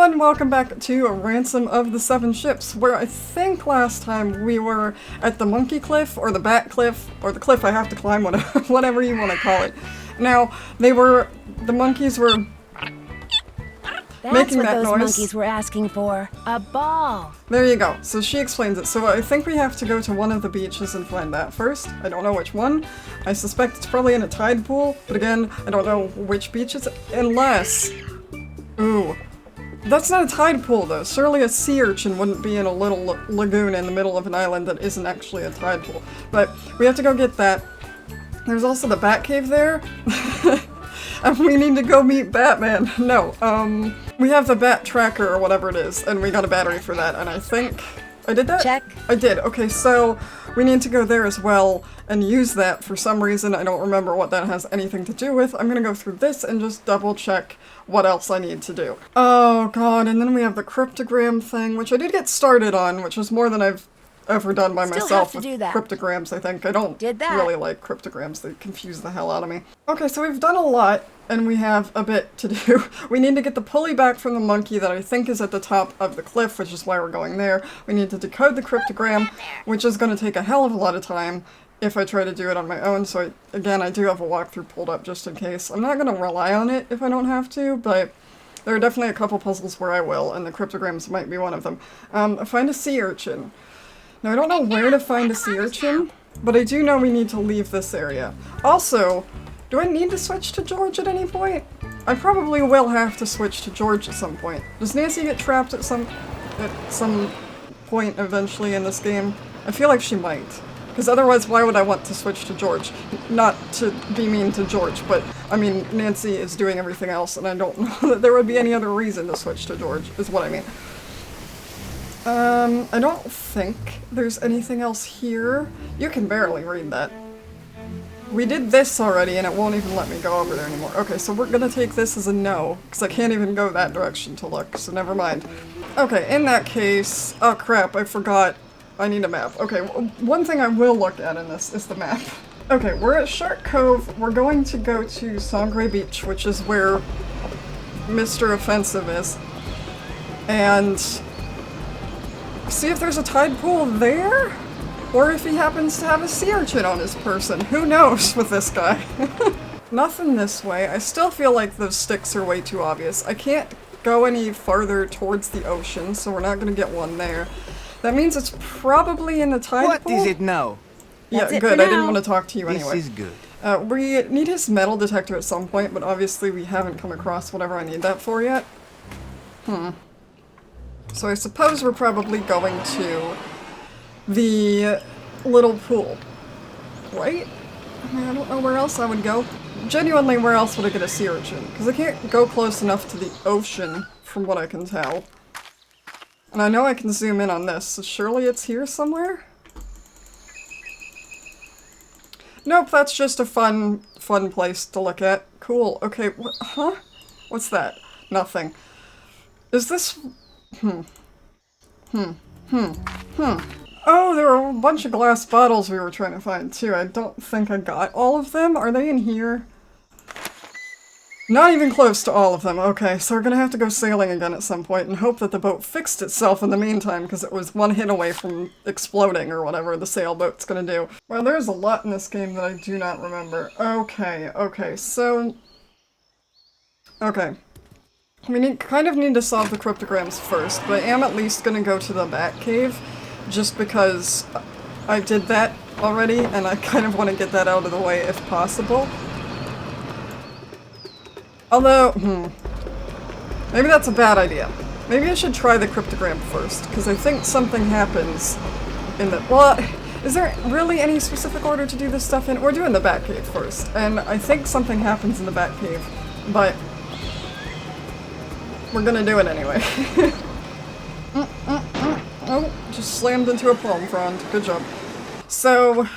everyone, welcome back to Ransom of the Seven Ships, where I think last time we were at the monkey cliff, or the bat cliff, or the cliff I have to climb, whatever you want to call it. Now, the monkeys were making that noise. That's what those monkeys were asking for. A ball. There you go. So she explains it. So I think we have to go to one of the beaches and find that first. I don't know which one. I suspect it's probably in a tide pool, but again, I don't know which beach it's unless... Ooh. That's not a tide pool though. Surely a sea urchin wouldn't be in a little lagoon in the middle of an island that isn't actually a tide pool. But we have to go get that. There's also the bat cave there. And we need to go meet Batman. No, we have the bat tracker or whatever it is, and we got a battery for that, and I think... I did that? Check. I did. Okay, so we need to go there as well and use that for some reason. I don't remember what that has anything to do with. I'm gonna go through this and just double check what else I need to do. Oh god, and then we have the cryptogram thing, which I did get started on, which is more than I've ever done by myself with cryptograms, I think. I don't really like cryptograms. They confuse the hell out of me. Okay, so we've done a lot, and we have a bit to do. We need to get the pulley back from the monkey that I think is at the top of the cliff, which is why we're going there. We need to decode the cryptogram, which is going to take a hell of a lot of time if I try to do it on my own, so again, I do have a walkthrough pulled up just in case. I'm not going to rely on it if I don't have to, but there are definitely a couple puzzles where I will, and the cryptograms might be one of them. Find a sea urchin. Now, I don't know where to find a sea urchin, but I do know we need to leave this area. Also, do I need to switch to George at any point? I probably will have to switch to George at some point. Does Nancy get trapped at some point eventually in this game? I feel like she might. Because otherwise, why would I want to switch to George? Not to be mean to George, but, I mean, Nancy is doing everything else, and I don't know that there would be any other reason to switch to George, is what I mean. I don't think there's anything else here. You can barely read that. We did this already, and it won't even let me go over there anymore. Okay, so we're gonna take this as a no, because I can't even go that direction to look, so never mind. Okay, in that case... Oh crap, I forgot. I need a map. Okay, one thing I will look at in this is the map. Okay, we're at Shark Cove. We're going to go to Sangre Beach, which is where Mr. Offensive is. And see if there's a tide pool there? Or if he happens to have a sea urchin on his person. Who knows with this guy? Nothing this way. I still feel like those sticks are way too obvious. I can't go any farther towards the ocean, so we're not going to get one there. That means it's probably in the tide pool. What is it now? Yeah, good. I didn't want to talk to you anyway. This is good. We need his metal detector at some point, but obviously we haven't come across whatever I need that for yet. So I suppose we're probably going to the little pool. Right? I mean, I don't know where else I would go. Genuinely, where else would I get a sea urchin? Because I can't go close enough to the ocean, from what I can tell. And I know I can zoom in on this, so surely it's here somewhere? Nope, that's just a fun place to look at. Cool. Okay, huh? What's that? Nothing. Is this... Oh, there were a bunch of glass bottles we were trying to find, too. I don't think I got all of them. Are they in here? Not even close to all of them. Okay, so we're gonna have to go sailing again at some point and hope that the boat fixed itself in the meantime, because it was one hit away from exploding or whatever the sailboat's gonna do. Well, there's a lot in this game that I do not remember. Okay, so... Okay. We kind of need to solve the cryptograms first, but I am at least gonna go to the bat cave, just because I did that already, and I kind of want to get that out of the way if possible. Although, maybe that's a bad idea. Maybe I should try the cryptogram first, because I think something happens in the... Well, is there really any specific order to do this stuff in? We're doing the bat cave first, and I think something happens in the bat cave, but we're gonna do it anyway. Oh, just slammed into a palm frond. Good job. So...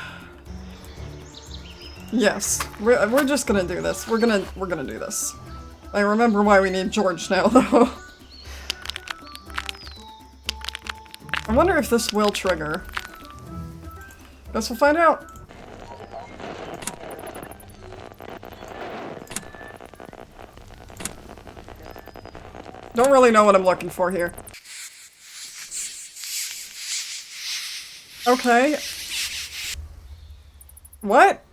Yes, we're just gonna do this. We're gonna do this. I remember why we need George now, though. I wonder if this will trigger. Guess we'll find out. Don't really know what I'm looking for here. Okay. What?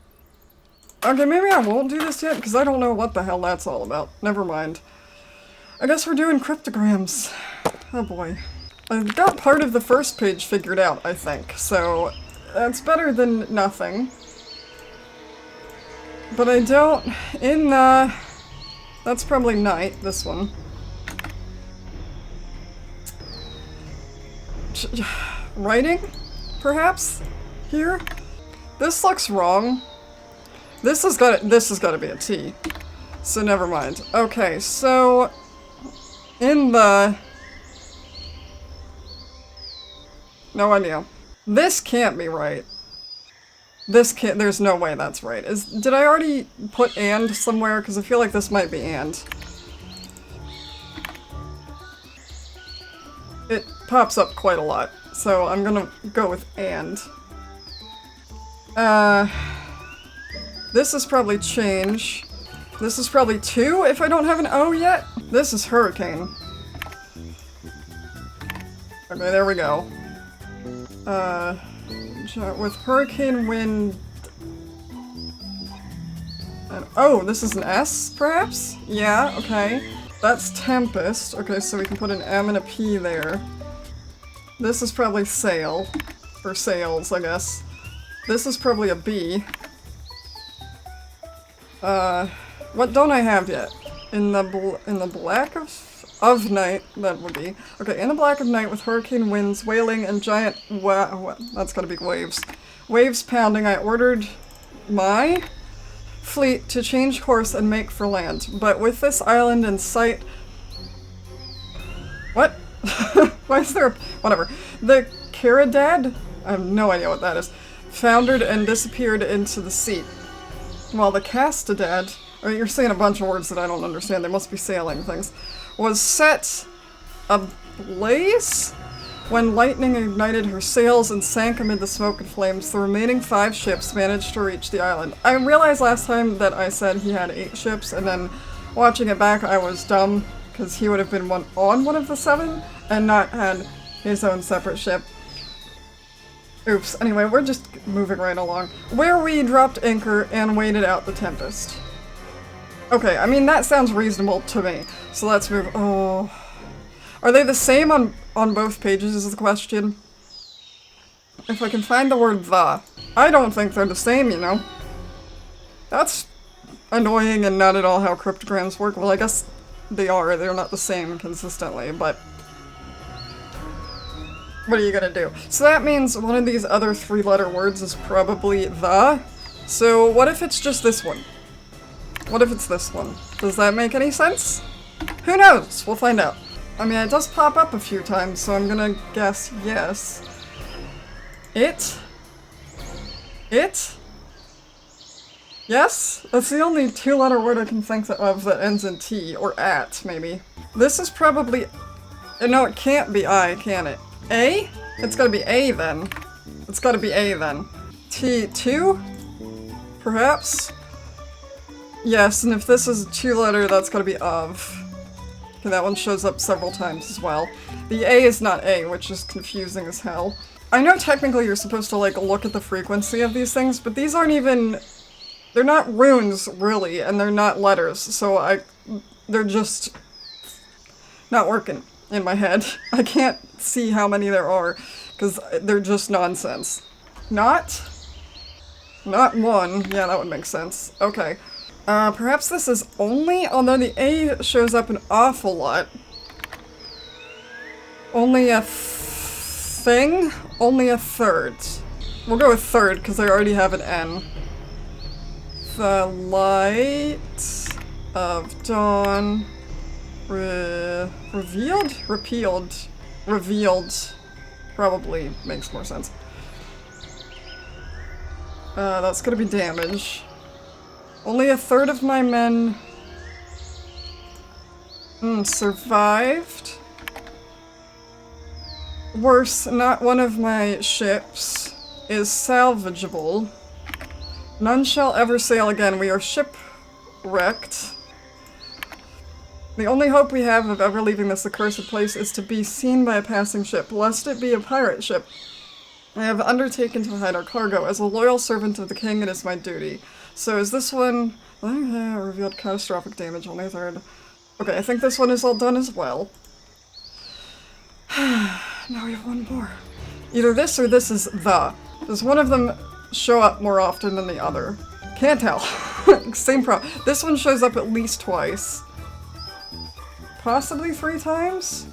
Okay, maybe I won't do this yet, because I don't know what the hell that's all about. Never mind. I guess we're doing cryptograms. Oh boy. I've got part of the first page figured out, I think, so that's better than nothing. But I don't... in the... that's probably night, this one. Writing? Perhaps? Here? This looks wrong. This has got to be a T. So never mind. Okay, so in the... no idea. This can't be right. This can't... there's no way that's right. Did I already put and somewhere? Because I feel like this might be and. It pops up quite a lot. So I'm gonna go with and. This is probably change. This is probably 2 if I don't have an O yet. This is hurricane. Okay, there we go. With hurricane wind... and, oh, this is an S, perhaps? Yeah, okay. That's tempest. Okay, so we can put an M and a P there. This is probably sail. Or sails, I guess. This is probably a B. What don't I have yet? In the black of night, that would be. Okay, in the black of night with hurricane winds, wailing, and giant that's gotta be waves. Waves pounding, I ordered my fleet to change course and make for land. But with this island in sight... what? Why is there a... whatever. The Caridad? I have no idea what that is. Foundered and disappeared into the sea. While the Castadad, or you're saying a bunch of words that I don't understand, they must be sailing things, was set ablaze when lightning ignited her sails and sank amid the smoke and flames. The remaining 5 ships managed to reach the island. I realized last time that I said he had 8 ships, and then watching it back I was dumb, because he would have been on one of the 7, and not had his own separate ship. Oops, anyway, we're just moving right along. Where we dropped anchor and waited out the tempest. Okay, I mean, that sounds reasonable to me. So let's move... oh... are they the same on both pages is the question? If I can find the word the. I don't think they're the same, you know. That's annoying and not at all how cryptograms work. Well, I guess they are. They're not the same consistently, but... what are you gonna do? So that means one of these other 3-letter words is probably the. So what if it's just this one? What if it's this one? Does that make any sense? Who knows? We'll find out. I mean, it does pop up a few times, so I'm gonna guess yes. It? Yes? That's the only 2-letter word I can think of that ends in T, or at, maybe. This is probably... no, it can't be I, can it? A? It's gotta be A then. It's gotta be A then. T2? Perhaps? Yes, and if this is a 2-letter, that's gotta be of. Okay, that one shows up several times as well. The A is not A, which is confusing as hell. I know technically you're supposed to, like, look at the frequency of these things, but these aren't even... they're not runes, really, and they're not letters, so they're just not working in my head. I can't see how many there are, because they're just nonsense. Not 1. Yeah, that would make sense. Okay. Perhaps this is only, although the A shows up an awful lot. Only a thing? Only a third. We'll go with third, because I already have an N. The light of dawn... revealed? Repealed. Revealed. Probably makes more sense. That's gonna be damage. Only a third of my men... survived. Worse, not one of my ships is salvageable. None shall ever sail again. We are shipwrecked. The only hope we have of ever leaving this accursed place is to be seen by a passing ship, lest it be a pirate ship. I have undertaken to hide our cargo. As a loyal servant of the king, it is my duty. So is this one... revealed catastrophic damage on the 3rd. Okay, I think this one is all done as well. Now we have one more. Either this or this is the. Does one of them show up more often than the other? Can't tell. Same problem. This one shows up at least twice. Possibly 3 times?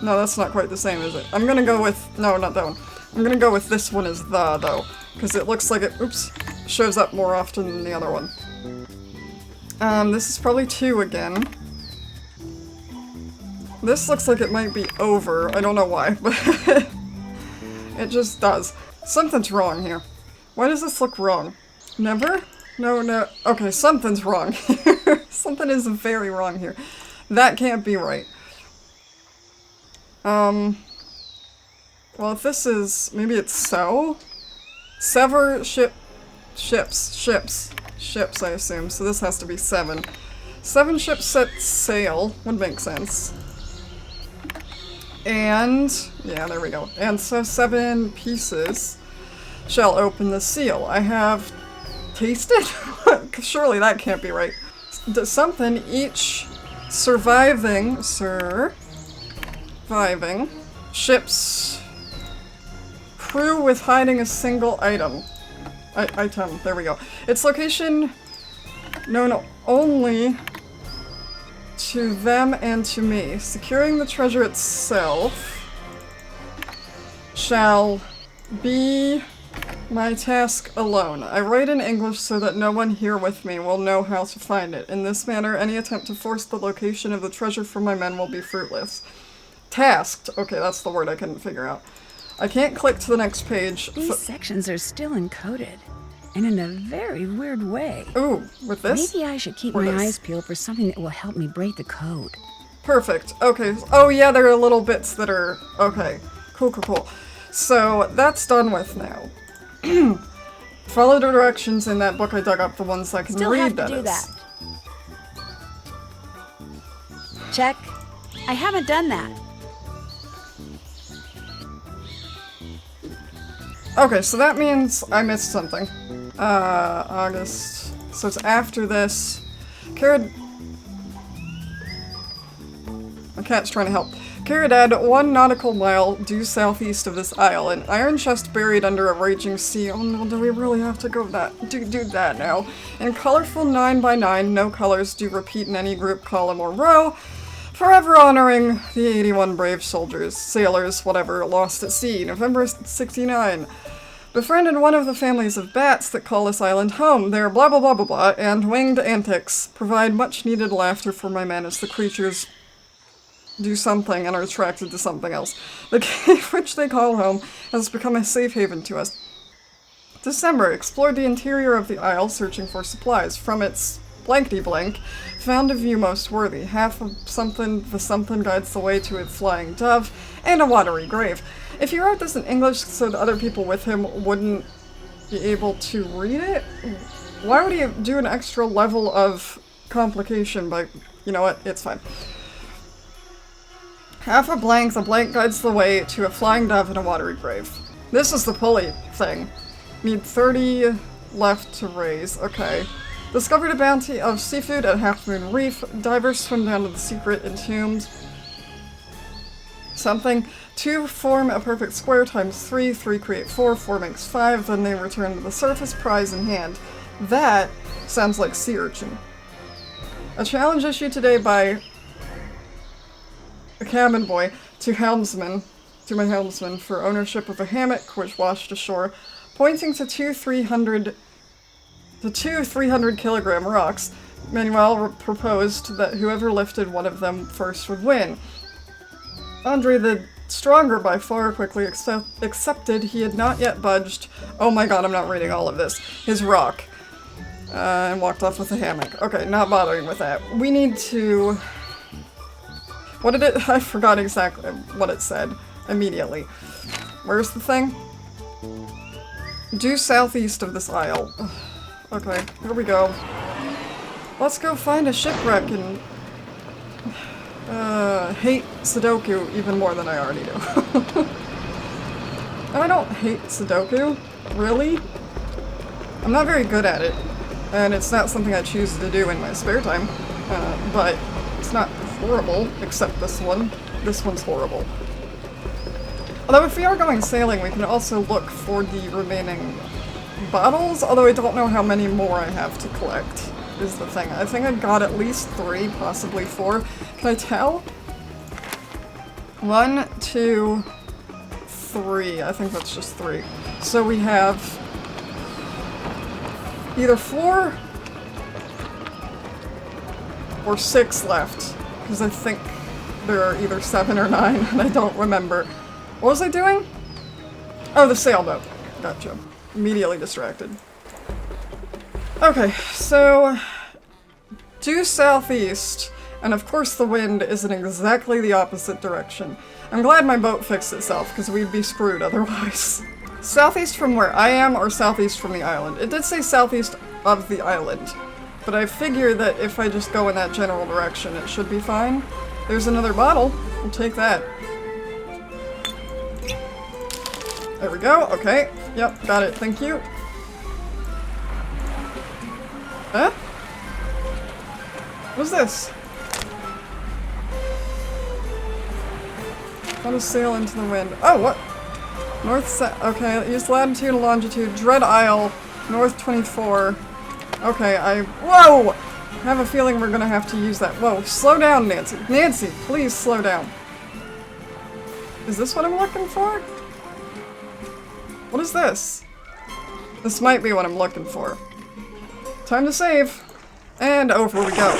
No, that's not quite the same, is it? I'm gonna go with... No, not that one. I'm gonna go with this one as the, though. Because it looks like it, oops, shows up more often than the other one. This is probably 2 again. This looks like it might be over. I don't know why, but it just does. Something's wrong here. Why does this look wrong? Never? No, no. Okay, something's wrong here. Something is very wrong here. That can't be right. Well, if this is... Maybe it's so? Sever ships, I assume. So this has to be 7. 7 ships set sail would make sense. And... yeah, there we go. And so 7 pieces shall open the seal. I have tasted? Surely that can't be right. Something each surviving ship's crew with hiding a single item. Item, there we go. Its location known only to them and to me. Securing the treasure itself shall be my task alone. I write in English so that no one here with me will know how to find it. In this manner, any attempt to force the location of the treasure from my men will be fruitless. Tasked. Okay, that's the word I couldn't figure out. I can't click to the next page. These sections are still encoded. And in a very weird way. Ooh, with this? Maybe I should keep my eyes peeled for something that will help me break the code. Perfect. Okay. Oh yeah, there are little bits that are... Okay. Cool, cool, cool. So, that's done with now. Follow the directions in that book I dug up, the ones I can Still read, have to that do is. that. Check. I haven't done that. Okay, so that means I missed something. August. So it's after this. My cat's trying to help. Caridad, 1 nautical mile due southeast of this isle. An iron chest buried under a raging sea. Oh no, do we really have to go do that now? In colorful 9x9, no colors do repeat in any group, column, or row. Forever honoring the 81 brave soldiers, sailors, whatever, lost at sea. November 69. Befriended one of the families of bats that call this island home. Their blah blah blah blah blah and winged antics provide much needed laughter for my men as the creatures do something and are attracted to something else. The cave which they call home has become a safe haven to us. December. Explored the interior of the isle searching for supplies. From its blankety blank, found a view most worthy. Half of something, the something guides the way to a flying dove, and a watery grave. If he wrote this in English so that other people with him wouldn't be able to read it, why would he do an extra level of complication by... You know what? It's fine. Half a blank, the blank guides the way to a flying dove and a watery grave. This is the pulley thing. Need 30 left to raise. Okay. Discovered a bounty of seafood at Half Moon Reef. Divers swim down to the secret entombed. Something. 2 form a perfect square times 3. 3 create 4. 4 makes 5. Then they return to the surface, prize in hand. That sounds like sea urchin. A challenge issued today by a cabin boy to my helmsman for ownership of a hammock which washed ashore, pointing to two 300 kilogram rocks. Manuel proposed that whoever lifted one of them first would win. Andre the Stronger by far quickly accepted he had not yet budged. Oh my god, I'm not reading all of this. His rock. And walked off with a hammock. Okay, not bothering with that. We need to... What did it... I forgot exactly what it said immediately. Where's the thing? Due southeast of this isle. Okay, here we go. Let's go find a shipwreck and Hate Sudoku even more than I already do. No, I don't hate Sudoku. Really? I'm not very good at it. And it's not something I choose to do in my spare time. But it's not horrible, except this one. This one's horrible. Although if we are going sailing, we can also look for the remaining bottles, although I don't know how many more I have to collect, is the thing. I think I got at least 3, possibly 4. Can I tell? 1, 2, 3. I think that's just 3. So we have either 4 or 6 left, because I think there are either 7 or 9, and I don't remember. What was I doing? Oh, the sailboat. Gotcha. Immediately distracted. Okay, so due southeast, and of course the wind is in exactly the opposite direction. I'm glad my boat fixed itself, because we'd be screwed otherwise. Southeast from where I am, or southeast from the island? It did say southeast of the island, but I figure that if I just go in that general direction, it should be fine. There's another bottle. We'll take that. There we go. Okay. Yep, got it. Thank you. Huh? What's this? How to sail into the wind. Oh, what? North, okay, use latitude and longitude. Dread Isle, north 24. Okay, whoa! I have a feeling we're gonna have to use that. Whoa, slow down, Nancy. Nancy, please slow down. Is this what I'm looking for? What is this? This might be what I'm looking for. Time to save. And over we go.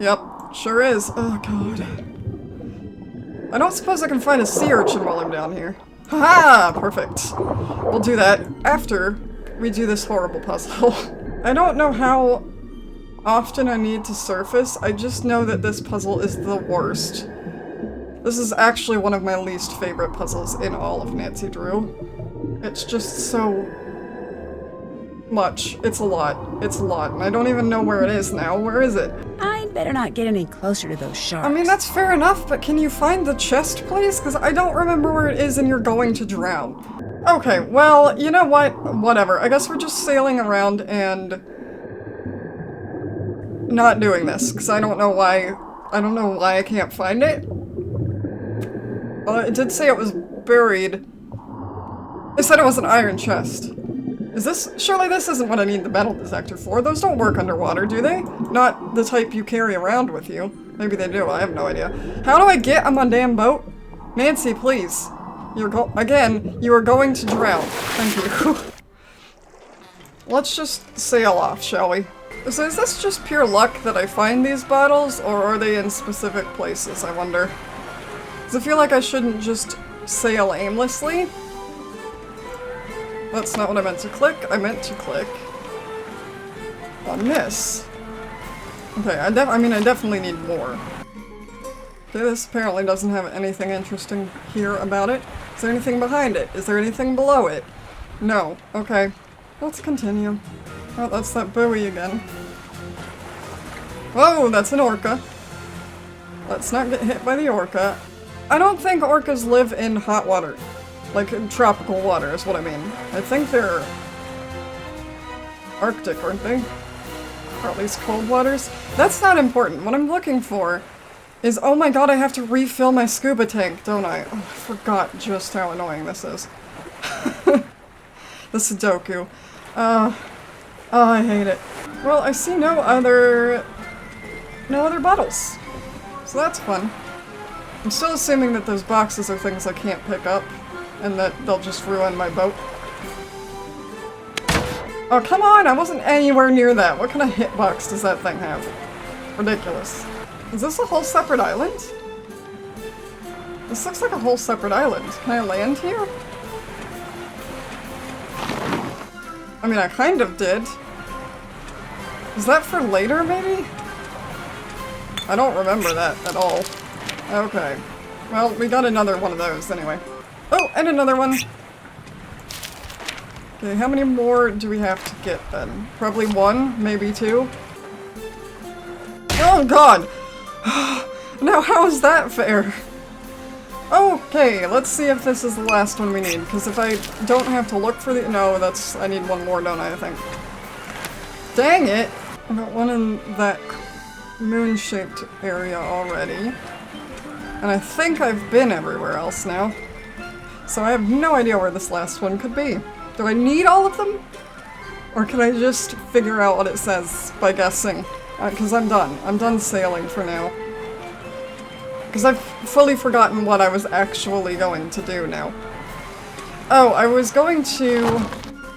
Yep, sure is. Oh god. I don't suppose I can find a sea urchin while I'm down here. Haha! Perfect. We'll do that after we do this horrible puzzle. I don't know how often I need to surface, I just know that this puzzle is the worst. This is actually one of my least favorite puzzles in all of Nancy Drew. It's just so much. It's a lot. It's a lot. And I don't even know where it is now. Where is it? I'd better not get any closer to those sharks. I mean, that's fair enough, but can you find the chest, please? Because I don't remember where it is and you're going to drown. Okay, well, you know what? Whatever. I guess we're just sailing around and not doing this, because I don't know why I can't find it. It did say it was buried. It said it was an iron chest. Is this- surely this isn't what I need the metal detector for. Those don't work underwater, do they? Not the type you carry around with you. Maybe they do, I have no idea. How do I get on my damn boat? Nancy, please. Again, you are going to drown. Thank you. Let's just sail off, shall we? So is this just pure luck that I find these bottles, or are they in specific places, I wonder? Because I feel like I shouldn't just sail aimlessly. That's not what I meant to click. I meant to click on this. Okay, I definitely need more. Okay, this apparently doesn't have anything interesting here about it. Is there anything behind it? Is there anything below it? No. Okay. Let's continue. Oh, that's that buoy again. Whoa, that's an orca. Let's not get hit by the orca. I don't think orcas live in hot water. Like, in tropical water is what I mean. I think they're Arctic, aren't they? Or at least cold waters. That's not important. What I'm looking for is, oh my god, I have to refill my scuba tank, don't I? Oh, I forgot just how annoying this is. The Sudoku. Oh, I hate it. Well, I see no other bottles. So that's fun. I'm still assuming that those boxes are things I can't pick up, and that they'll just ruin my boat. Oh, come on! I wasn't anywhere near that. What kind of hitbox does that thing have? Ridiculous. Is this a whole separate island? This looks like a whole separate island. Can I land here? I mean, I kind of did. Is that for later, maybe? I don't remember that at all. Okay. Well, we got another one of those anyway. Oh, and another one! Okay, how many more do we have to get then? Probably one, maybe two? Oh god! Now, how is that fair? Okay, let's see if this is the last one we need, because if I don't have to look for the- no, that's- I need one more, don't I think? Dang it! I got one in that moon-shaped area already. And I think I've been everywhere else now. So I have no idea where this last one could be. Do I need all of them? Or can I just figure out what it says by guessing? Because I'm done. I'm done sailing for now. Because I've fully forgotten what I was actually going to do now. Oh, I was going to...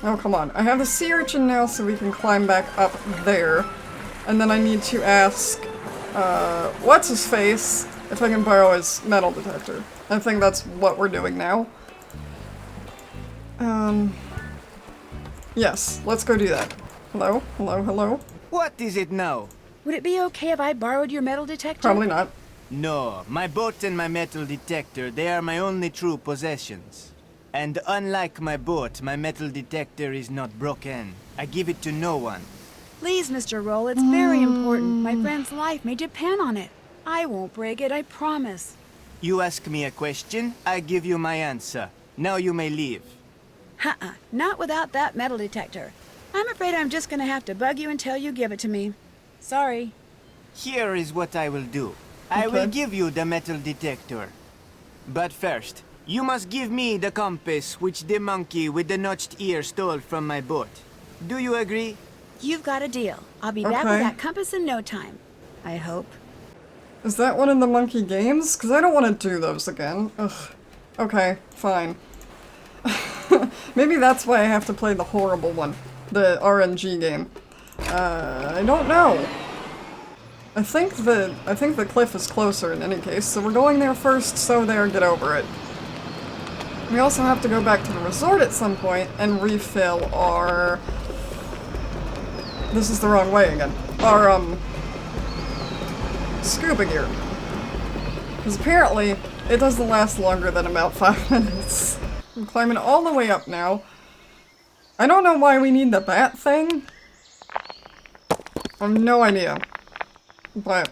Oh, come on. I have the sea urchin now, so we can climb back up there. And then I need to ask, what's-his-face if I can borrow his metal detector. I think that's what we're doing now. Yes, let's go do that. Hello? Hello? Hello? What is it now? Would it be okay if I borrowed your metal detector? Probably not. No, my boat and my metal detector, they are my only true possessions. And unlike my boat, my metal detector is not broken. I give it to no one. Please, Mr. Roll, it's very important. My friend's life may depend on it. I won't break it, I promise. You ask me a question, I give you my answer. Now you may leave. Not without that metal detector. I'm afraid I'm just gonna have to bug you until you give it to me. Sorry. Here is what I will do. I will give you the metal detector. But first, you must give me the compass which the monkey with the notched ear stole from my boat. Do you agree? You've got a deal. I'll be back with that compass in no time. I hope. Is that one in the monkey games? Because I don't want to do those again. Ugh. Okay, fine. Maybe that's why I have to play the horrible one. The RNG game. I don't know. I think the cliff is closer in any case, so we're going there first, so there, get over it. We also have to go back to the resort at some point and refill our... This is the wrong way again. Our, scuba gear. Because apparently, it doesn't last longer than about 5 minutes. I'm climbing all the way up now. I don't know why we need the bat thing. I have no idea. But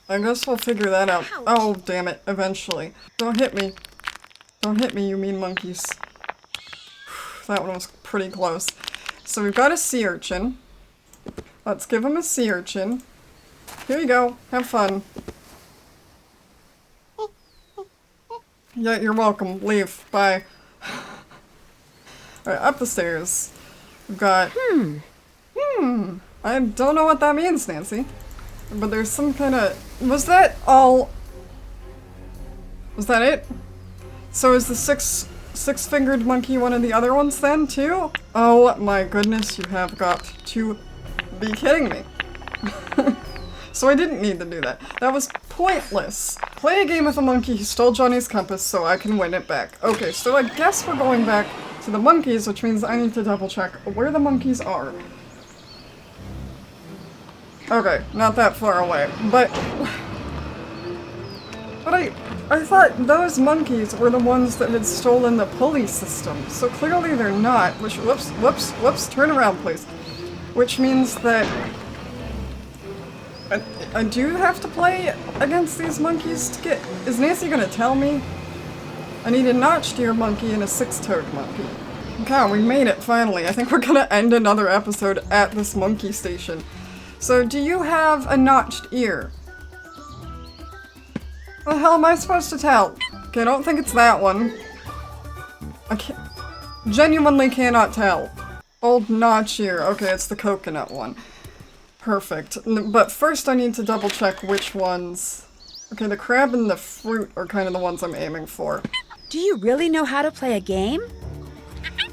I guess we'll figure that out. Ouch. Oh, damn it, eventually. Don't hit me. Don't hit me, you mean monkeys. That one was pretty close. So we've got a sea urchin. Let's give him a sea urchin. Here you go. Have fun. Yeah, you're welcome. Leave. Bye. Alright, up the stairs. We've got... I don't know what that means, Nancy. But there's some kind of... Was that all... Was that it? So is the six-fingered monkey one of the other ones then, too? Oh my goodness, you have got to be kidding me. So I didn't need to do that. That was pointless. Play a game with a monkey who stole Johnny's compass so I can win it back. Okay, so I guess we're going back to the monkeys, which means I need to double check where the monkeys are. Okay, not that far away, but I thought those monkeys were the ones that had stolen the pulley system, so clearly they're not, which, whoops, turn around please. Which means that I do have to play against these monkeys to get... Is Nancy gonna tell me? I need a notched ear monkey and a six-toed monkey. God, we made it finally. I think we're gonna end another episode at this monkey station. So, do you have a notched ear? What the hell am I supposed to tell? Okay, I don't think it's that one. I genuinely cannot tell. Old notch ear. Okay, it's the coconut one. Perfect. But first I need to double check which ones... Okay, the crab and the fruit are kind of the ones I'm aiming for. Do you really know how to play a game?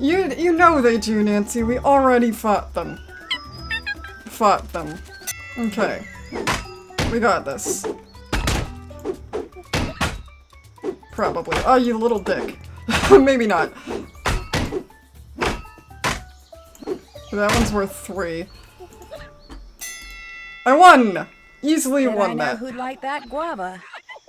You know they do, Nancy. We already fought them. Okay. We got this. Probably. Oh, you little dick. Maybe not. That one's worth 3. I won! Easily Bet won I know that. who'd like that guava.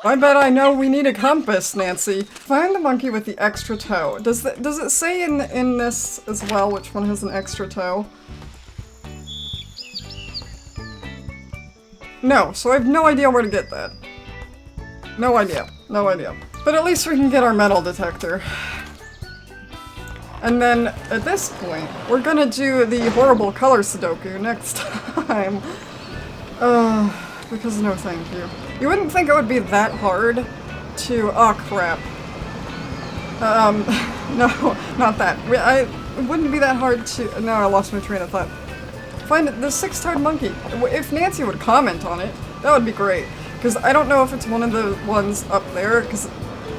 I bet I know we need a compass, Nancy. Find the monkey with the extra toe. Does it say in this as well which one has an extra toe? No, so I have no idea where to get that. No idea. No idea. But at least we can get our metal detector. And then, at this point, we're gonna do the horrible color Sudoku next time. Because no thank you. You wouldn't think it would be that hard to- oh crap. No, not that. It wouldn't be that hard to- no, I lost my train of thought. Find the six-toed monkey. If Nancy would comment on it, that would be great. Because I don't know if it's one of the ones up there, because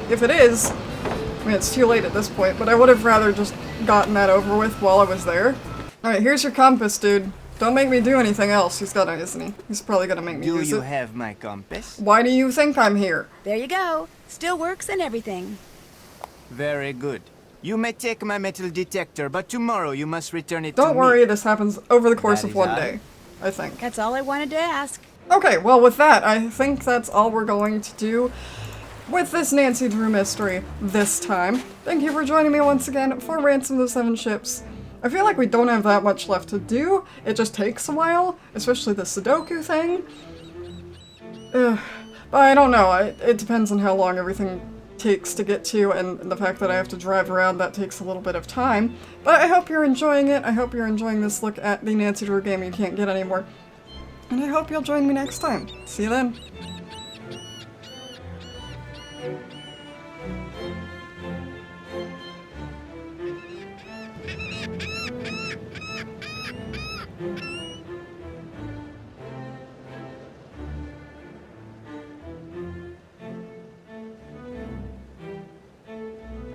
if it is, I mean, it's too late at this point, but I would have rather just gotten that over with while I was there. Alright, here's your compass, dude. Don't make me do anything else. He's got it, isn't he? He's probably gonna make me use it. Do you have my compass? Why do you think I'm here? There you go. Still works and everything. Very good. You may take my metal detector, but tomorrow you must return it to me. Don't worry, this happens over the course That of is one all. day, I think. That's all I wanted to ask. Okay, well with that, I think that's all we're going to do with this Nancy Drew mystery this time. Thank you for joining me once again for Ransom of the Seven Ships. I feel like we don't have that much left to do. It just takes a while, especially the Sudoku thing. But I don't know, it depends on how long everything takes to get to, and the fact that I have to drive around, that takes a little bit of time. But I hope you're enjoying it. I hope you're enjoying this look at the Nancy Drew game you can't get anymore. And I hope you'll join me next time. See you then.